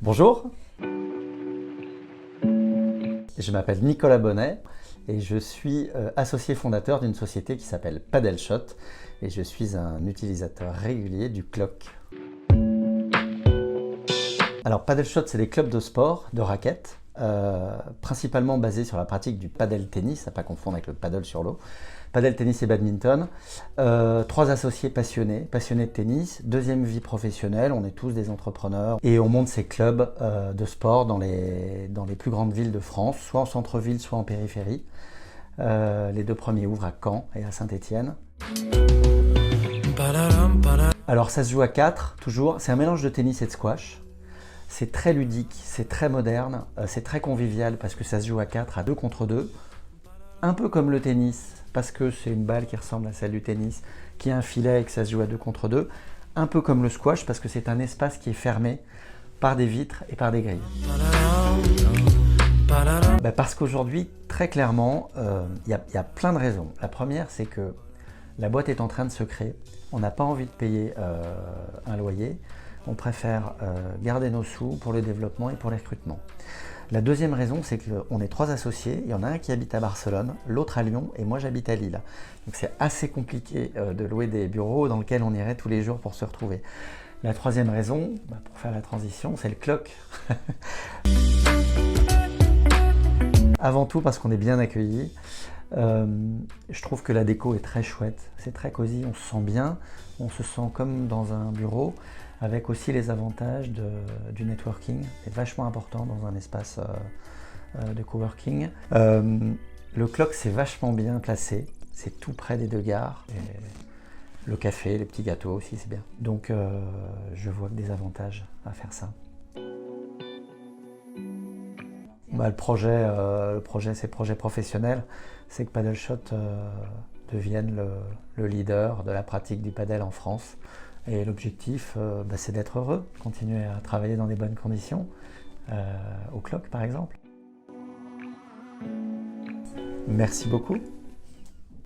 Bonjour, je m'appelle Nicolas Bonnet et je suis associé fondateur d'une société qui s'appelle Padelshot et je suis un utilisateur régulier du clock. Alors Padelshot, c'est des clubs de sport, de raquettes, principalement basés sur la pratique du padel tennis, à ne pas confondre avec le paddle sur l'eau. Padel, tennis et badminton. 3 associés passionnés de tennis, deuxième vie professionnelle, on est tous des entrepreneurs et on monte ces clubs de sport dans les plus grandes villes de France, soit en centre-ville, soit en périphérie. Les 2 premiers ouvrent à Caen et à Saint-Étienne. Alors ça se joue à 4, toujours, c'est un mélange de tennis et de squash. C'est très ludique, c'est très moderne, c'est très convivial parce que ça se joue à 4, à 2 contre 2. Un peu comme le tennis, parce que c'est une balle qui ressemble à celle du tennis, qui a un filet et que ça se joue à 2 contre 2. Un peu comme le squash, parce que c'est un espace qui est fermé par des vitres et par des grilles. Parce qu'aujourd'hui, très clairement, y a plein de raisons. La première, c'est que la boîte est en train de se créer. On n'a pas envie de payer un loyer. On préfère garder nos sous pour le développement et pour les recrutements. La deuxième raison, c'est qu'on est 3 associés. Il y en a un qui habite à Barcelone, l'autre à Lyon et moi j'habite à Lille. Donc c'est assez compliqué de louer des bureaux dans lesquels on irait tous les jours pour se retrouver. La troisième raison, pour faire la transition, c'est le clock. Avant tout parce qu'on est bien accueillis. Je trouve que la déco est très chouette, c'est très cosy, on se sent bien, on se sent comme dans un bureau, avec aussi les avantages du networking, c'est vachement important dans un espace de coworking. Le clock c'est vachement bien placé, c'est tout près des 2 gares, et le café, les petits gâteaux aussi c'est bien. Donc je vois que des avantages à faire ça. Le projet, c'est le projet professionnel, c'est que Padelshot devienne le leader de la pratique du padel en France. Et l'objectif, c'est d'être heureux, continuer à travailler dans des bonnes conditions, au clock par exemple. Merci beaucoup.